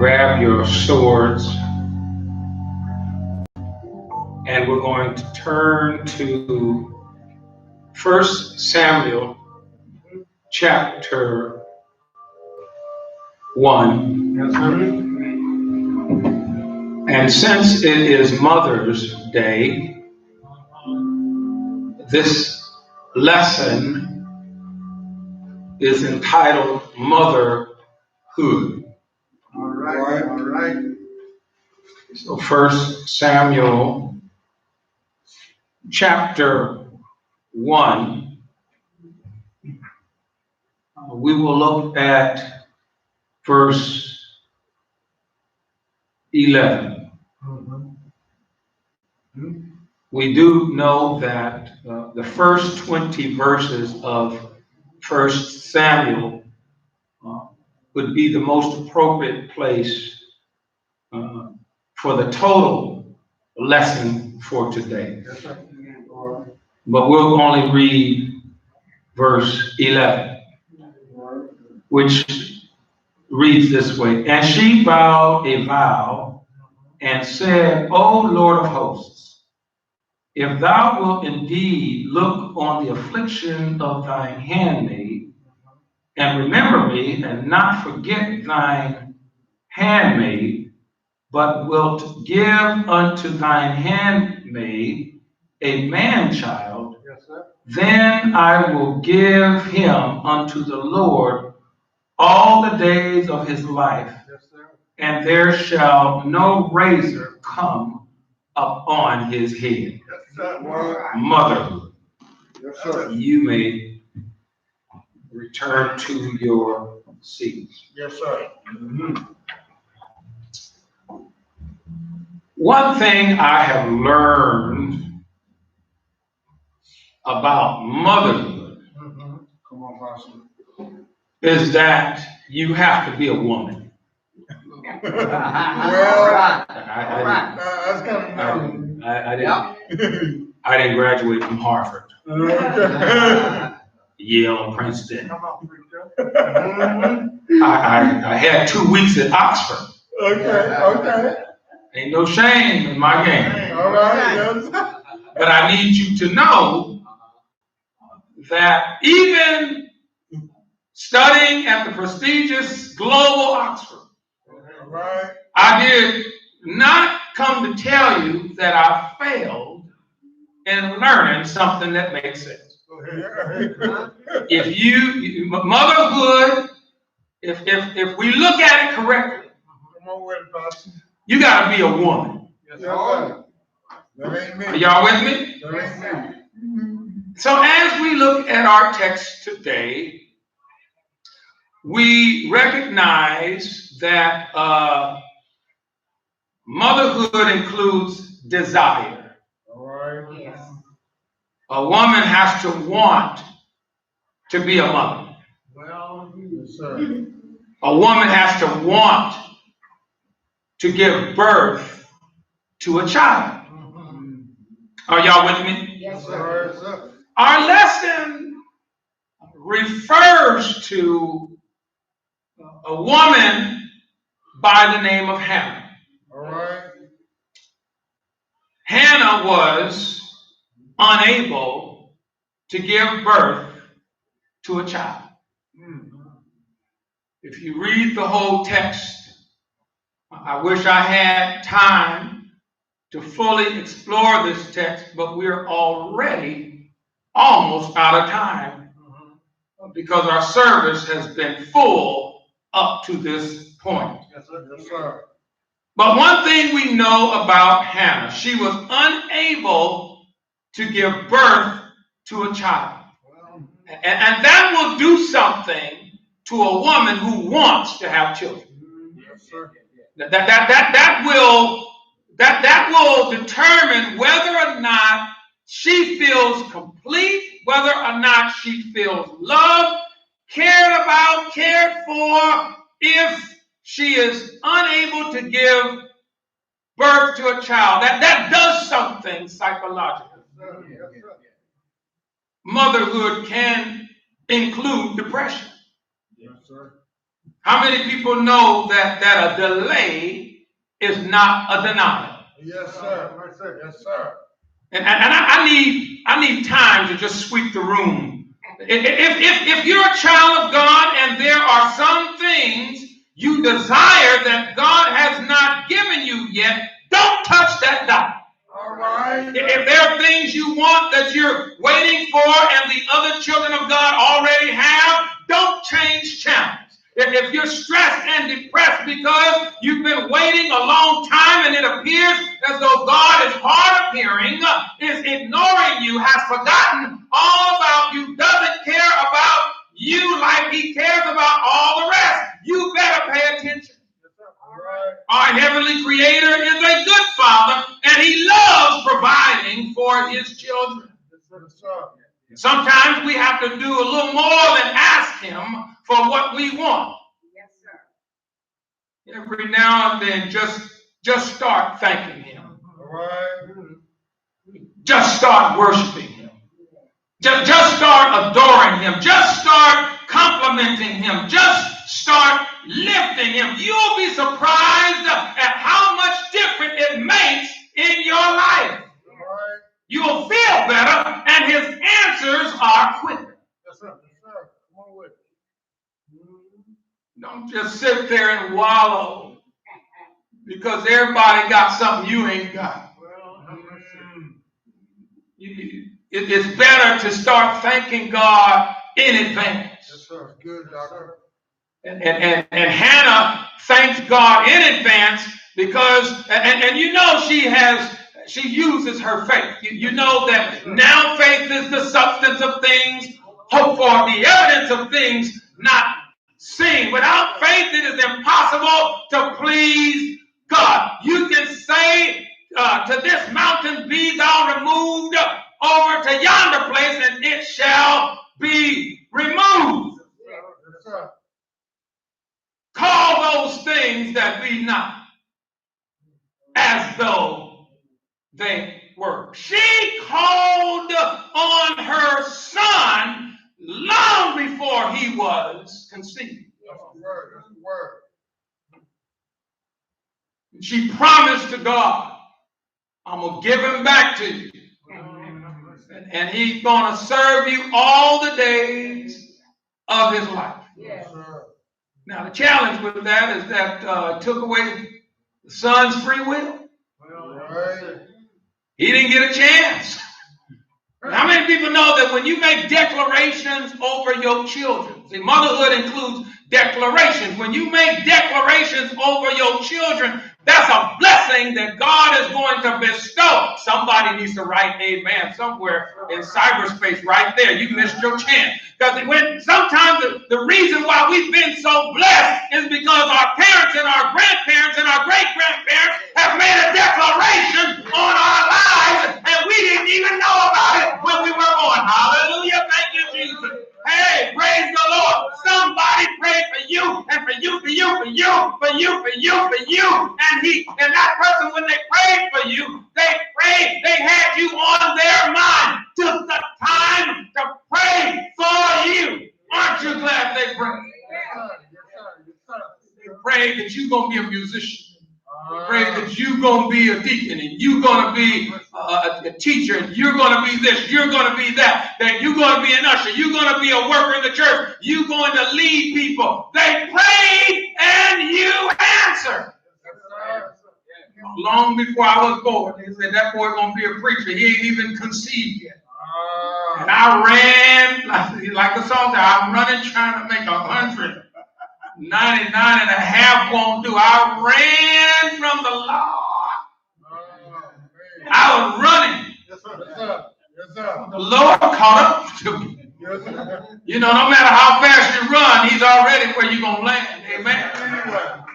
Grab your swords, and we're going to turn to 1 Samuel chapter 1. Yes, sir. And since it is Mother's Day, this lesson is entitled Motherhood. All right. So 1 Samuel chapter 1, we will look at verse 11. We do know that the first 20 verses of 1 Samuel would be the most appropriate place for the total lesson for today. But we'll only read verse 11, which reads this way. And she vowed a vow and said, O Lord of hosts, if thou wilt indeed look on the affliction of thine handmaid, and remember me, and not forget thine handmaid, but wilt give unto thine handmaid a man child, then I will give him unto the Lord all the days of his life, and there shall no razor come upon his head. Motherhood. You may return to your seats. Yes, sir. One thing I have learned about motherhood Come on, Pastor. is that you have to be a woman. Well, that's kind of I didn't graduate from Harvard, Yale, Princeton. Come on, preacher. I had 2 weeks at Oxford. Okay. Ain't no shame in my game. All right. But I need you to know that even studying at the prestigious global Oxford, All right. I did not come to tell you that I failed in learning something that makes sense. If motherhood, if we look at it correctly, Come on with it, Pastor. you got to be a woman. Yes, sir. That ain't me. Are y'all with me? That ain't me. So as we look at our text today, we recognize that motherhood includes desire. All right. Yes. A woman has to want to be a mother. Well, yes, sir. A woman has to want to give birth to a child. Are y'all with me? Yes, All sir. right, sir. Our lesson refers to a woman by the name of Hannah. All right. Hannah was unable to give birth to a child. If you read the whole text, I wish I had time to fully explore this text, but we're already almost out of time because our service has been full up to this point. Yes, sir. Yes, sir. But one thing we know about Hannah, she was unable to give birth to a child. And that will do something to a woman who wants to have children. Yes, sir. That will determine whether or not she feels complete, whether or not she feels loved, cared about, cared for, if she is unable to give birth to a child. That does something psychologically. Motherhood can include depression. Yes, sir. How many people know that a delay is not a denial? Yes, sir. Yes, sir. And I need time to just sweep the room. If you're a child of God and there are some things you desire that God has not given you yet, don't touch that dot. All right. If there are things you want that you're waiting for and the other children of God already have, don't change channels. If you're stressed and depressed because you've been waiting a long time and it appears as though God is hard of hearing, is ignoring you, has forgotten all about you, doesn't care about you like he cares about all the rest, you better pay attention. Our heavenly creator is a good father, and he loves providing for his children. Sometimes we have to do a little more than ask him for what we want. Yes, sir. Every now and then, just start thanking him. All right. Just start worshiping him. Just start adoring him. Just start complimenting him. Just start lifting him. You'll be surprised at how much difference it makes in your life. Right. You'll feel better, and his answers are quicker. Yes, sir. Yes, sir. Come on with it. Don't just sit there and wallow because everybody got something you ain't got. It's better to start thanking God in advance. Yes, sir. Good, doctor. And Hannah thanks God in advance because, and you know she uses her faith. You know that now faith is the substance of things hoped for, the evidence of things not seen. Without faith, it is impossible to please God. You can say to this mountain, be thou removed over to yonder place, and it shall be removed. Yes, sir. Call those things that be not as though they were. She called on her son long before he was conceived. That's the word. That's the word. She promised to God, I'm going to give him back to you. And he's going to serve you all the days of his life. Yes, sir. Now, the challenge with that is that it took away the son's free will. Right. He didn't get a chance. How many people know that when you make declarations over your children, see, motherhood includes declarations. When you make declarations over your children, that's a blessing that God is going to bestow. Somebody needs to write amen somewhere in cyberspace right there. You missed your chance. Because sometimes the reason why we've been so blessed is because our parents and our grandparents and our great-grandparents have made a declaration on our lives, and we didn't even know about it when we were born. Hallelujah. Thank you, Jesus. Hey, praise the Lord. Somebody prayed for you and for you, for you, for you, for you, for you, for you. And that person, when they prayed for you, they had you on their mind. Took the time to pray for you. Aren't you glad they prayed? Yes, sir. Yes, sir. Yes, sir. They prayed that you're going to be a musician. Pray that you're going to be a deacon and you're going to be a teacher and you're going to be this, you're going to be that you're going to be an usher, you're going to be a worker in the church, you're going to lead people. They prayed and you answered. Long before I was born, they said that boy going to be a preacher. He ain't even conceived yet. And I ran, like the song said, I'm running trying to make 100. 99 and a half won't do. I ran from the Lord. I was running. Yes, sir. Yes, sir. Yes, sir. The Lord caught up to me. Yes, sir. You know, no matter how fast you run, he's already where you're going to land. Amen.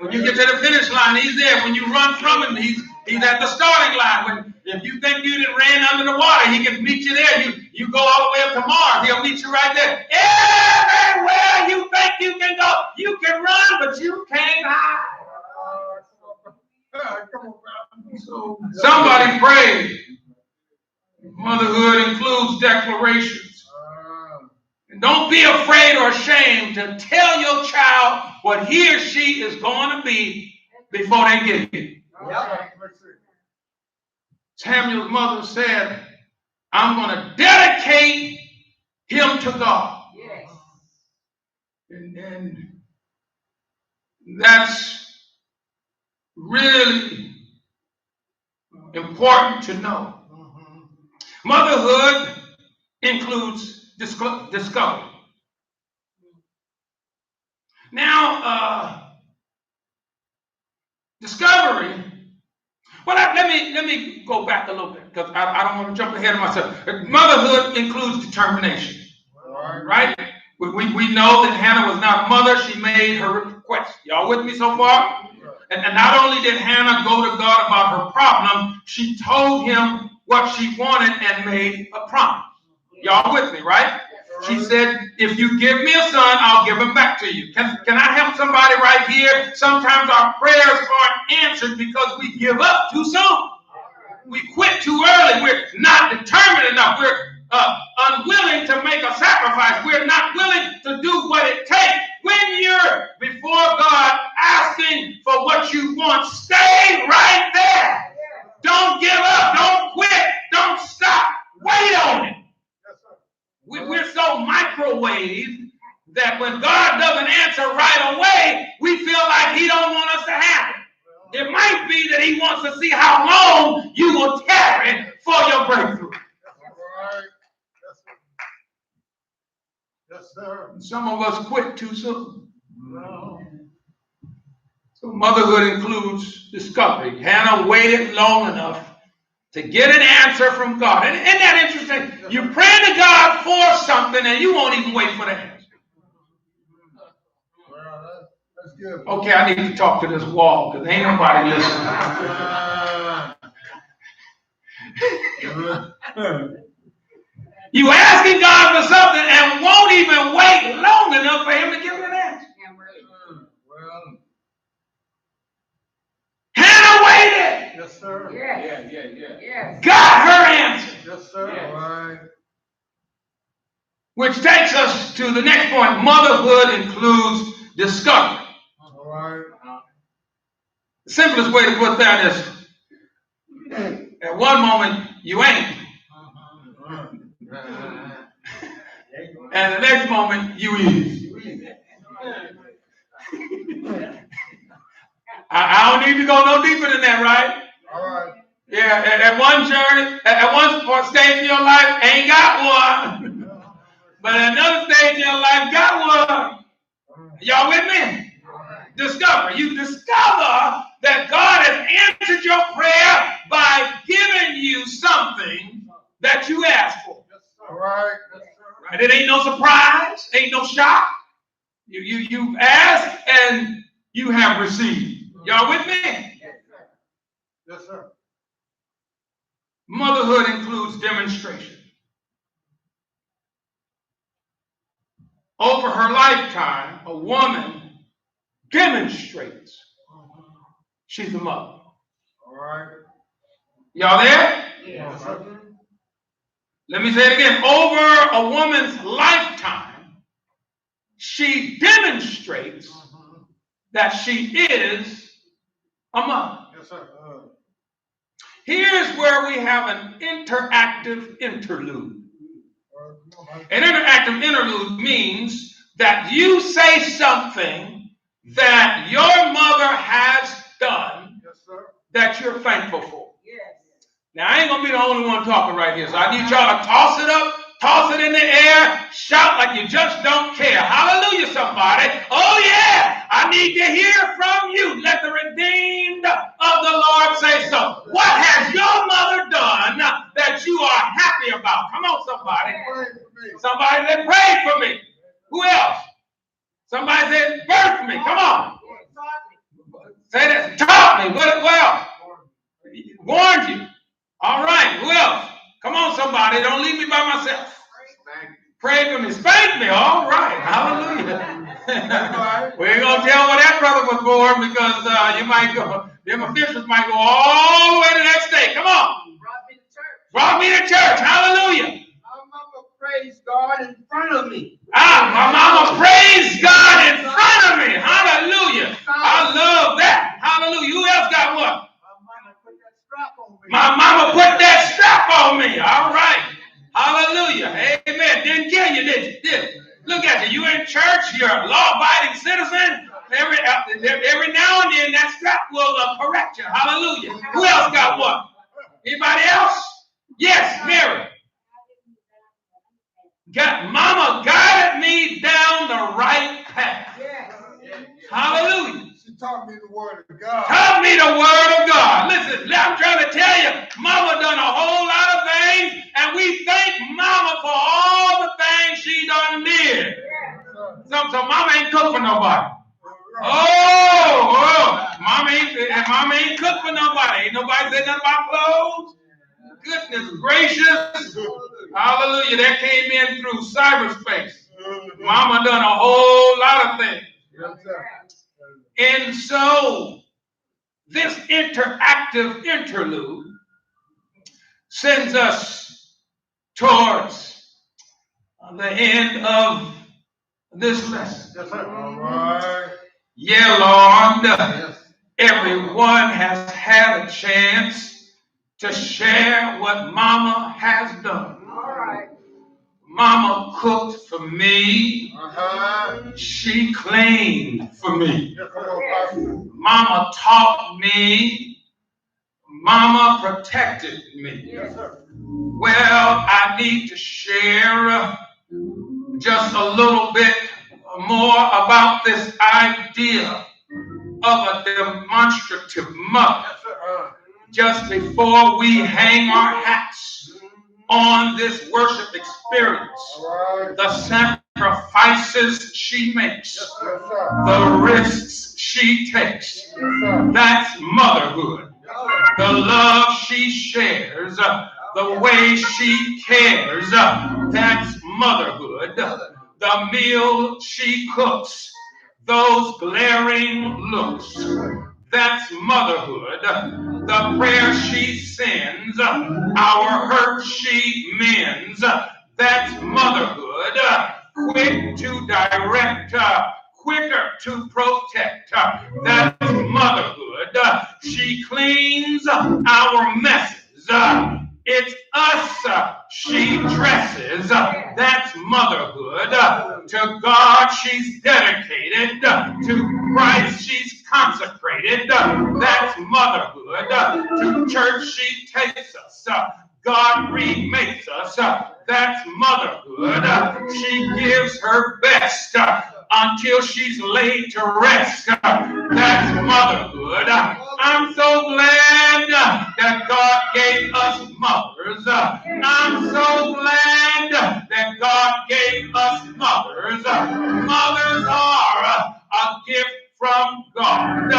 When you get to the finish line, he's there. When you run from him, he's at the starting line. If you think you didn't ran under the water, he can meet you there. You go all the way up to Mars, he'll meet you right there. Everywhere you think you can go, you can run, but you can't hide. Come on, So somebody prayed. Motherhood includes declarations. And Don't be afraid or ashamed to tell your child what he or she is going to be before they get here. Samuel's mother said, I'm going to dedicate him to God. Yes. And that's really important to know. Motherhood includes discovery. Now, discovery. Well, let me go back a little bit because I don't want to jump ahead of myself. Motherhood includes determination, right? We know that Hannah was not a mother. She made her request. Y'all with me so far? And not only did Hannah go to God about her problem, she told him what she wanted and made a promise. Y'all with me, right? She said, if you give me a son, I'll give him back to you. Can I help somebody right here? Sometimes our prayers aren't answered because we give up too soon. We quit too early. We're not determined enough. We're unwilling to make a sacrifice. We're not willing to do what it takes. When you're before God asking for what you want, stay right there. Don't give up. Don't quit. Don't stop. Wait on it. We're so microwaved that when God doesn't answer right away, we feel like he don't want us to have it. It might be that he wants to see how long you will tarry for your breakthrough. Yes, sir. Some of us quit too soon. No. So motherhood includes discovery. Hannah waited long enough to get an answer from God. And isn't that interesting? You pray to God for something and you won't even wait for the answer. Well, that's good. Okay, I need to talk to this wall because ain't nobody listening. You asking God for something and won't even wait long enough for him to give you an answer. Well, Hannah waited. yes, sir. Yes. Got her answer. Yes, sir. Yes. All right. Which takes us to the next point. Motherhood includes discovery. All right. The simplest way to put that is, at one moment you ain't, and the next moment you is. I don't need to go no deeper than that, right? All right. Yeah, at one journey, at one stage in your life, ain't got one. But at another stage in your life, got one. Y'all with me? Discover. You discover that God has answered your prayer by giving you something that you asked for. All right. Right? It ain't no surprise, ain't no shock. You asked and you have received. Y'all with me? Yes, sir. Motherhood includes demonstration. Over her lifetime, a woman demonstrates she's a mother. All right. Y'all there? Yes, sir. Let me say it again. Over a woman's lifetime, she demonstrates that she is a mother. Yes, sir. Here's where we have an interactive interlude. Come on, An interactive interlude means that you say something that your mother has done yes, sir. that you're thankful for. Yes. Now, I ain't going to be the only one talking right here, so I need y'all to toss it up, toss it in the air, shout like you just don't care. Hallelujah, somebody. Oh, yeah, I need to hear from you. Let the redeemed of the Lord say so. What has your mother done that you are happy about? Come on, somebody. Pray for me. Somebody said, pray for me. Who else? Somebody said, birth me. Come on. Say that. Taught me. What else? Warned you. All right. Who else? Come on, somebody. Don't leave me by myself. Pray for me. Spank me. All right. Hallelujah. We ain't going to tell where that brother was born because you might go, them officials might go all the way to that state. Come on. Brought me to church. Brought me to church. Hallelujah. praised God in front of me. My mama praised God in front of me. Hallelujah. I love that. Hallelujah. Who else got one? My mama put that strap on me. All right. Hallelujah. Amen. Didn't kill you, did you? Look at you. You in church. You're a law-abiding citizen. Every now and then that strap will correct you. Hallelujah. Who else got one? Anybody else? Yes, Mary. Mama guided me down the right path. Hallelujah. She taught me the word of God. Taught me the word of God. Listen, I'm trying to tell you, mama done a whole lot of things, and we thank mama for all the things she done did. So mama ain't cook for nobody. Mama ain't cook for nobody. Ain't nobody say nothing about clothes. Goodness gracious. Hallelujah. That came in through cyberspace. Mama done a whole lot of things. And so this interactive interlude sends us towards the end of this lesson. All right. Yeah, Lord. Yes. Everyone has had a chance to share what Mama has done. All right. Mama cooked for me. She cleaned for me. Mama taught me. Mama protected me. Yes, sir. Well, I need to share just a little bit more about this idea of a demonstrative mother. Just bore we hang our hats on this worship experience, the sacrifices she makes, the risks she takes, that's motherhood. The love she shares, the way she cares, that's motherhood. The meal she cooks, those glaring looks, that's motherhood. The prayer she sends, our hurt she mends, that's motherhood. Quick to direct, quicker to protect, that's motherhood. She cleans our messes. It's us she dresses. That's motherhood. To God she's dedicated. To Christ she's consecrated. That's motherhood. To church she takes us. God remakes us. That's motherhood. She gives her best until she's laid to rest. That's motherhood. I'm so glad that God gave us mothers. I'm so glad that God gave us mothers. Mothers are a gift from God.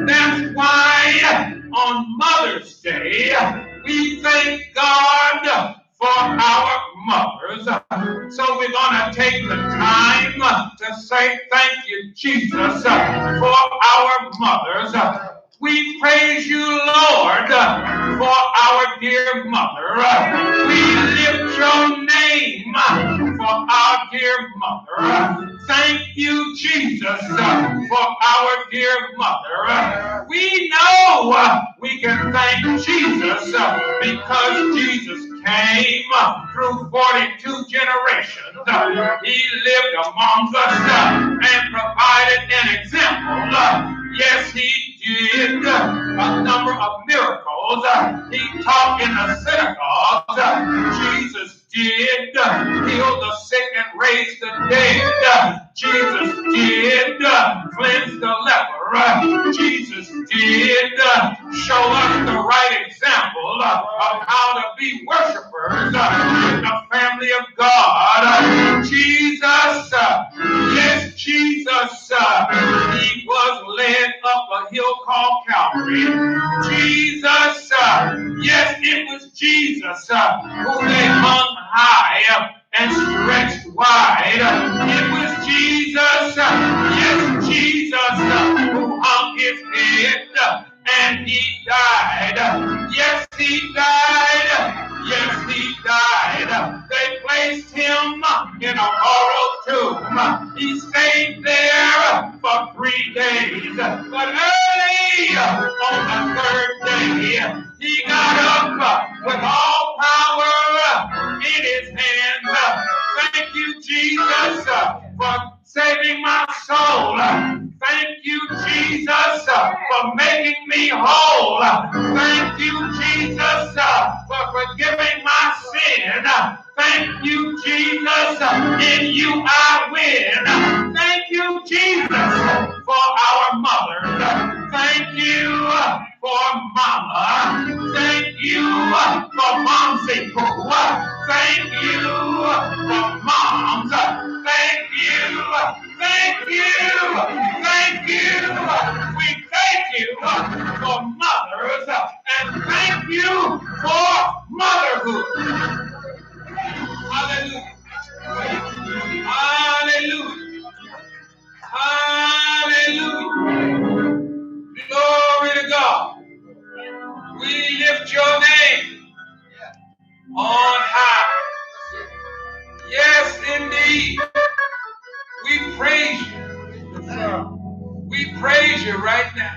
That's why on Mother's Day we thank God for our mothers. So we're going to take the time to say thank you, Jesus, for our mothers. We praise you, Lord, for our dear mother. We lift your name for our dear mother. Thank you, Jesus, for our dear mother. We know we can thank Jesus because Jesus came through 42 generations. He lived among us and provided an example. Yes, he did a number of miracles. He taught in the synagogues. Jesus did heal the sick and raise the dead. Jesus did cleanse the leper. Jesus did show us the right example of how to be worshipers in the family of God. Jesus, yes, Jesus, he was led up a hill called Calvary. Jesus, yes, it was Jesus who they hung high and stretched wide. It was Jesus, yes, Jesus, who hung his head and he died. Yes, he died. Yes, he died. They placed him He got up with all power in his hands. Thank you, Jesus, for saving my soul. Thank you, Jesus, for making me whole. Thank you, Jesus, for forgiving my sin. Thank you, Jesus, in you I win. Thank you, Jesus, for our mothers. Thank you for Mama. Thank you for Momsy Pooh. Thank you for Moms. Thank you. Thank you. Thank you. We thank you for mothers and thank you for motherhood. Hallelujah. Hallelujah. Hallelujah. Glory to God. We lift your name on high. Yes, indeed. We praise you. We praise you right now.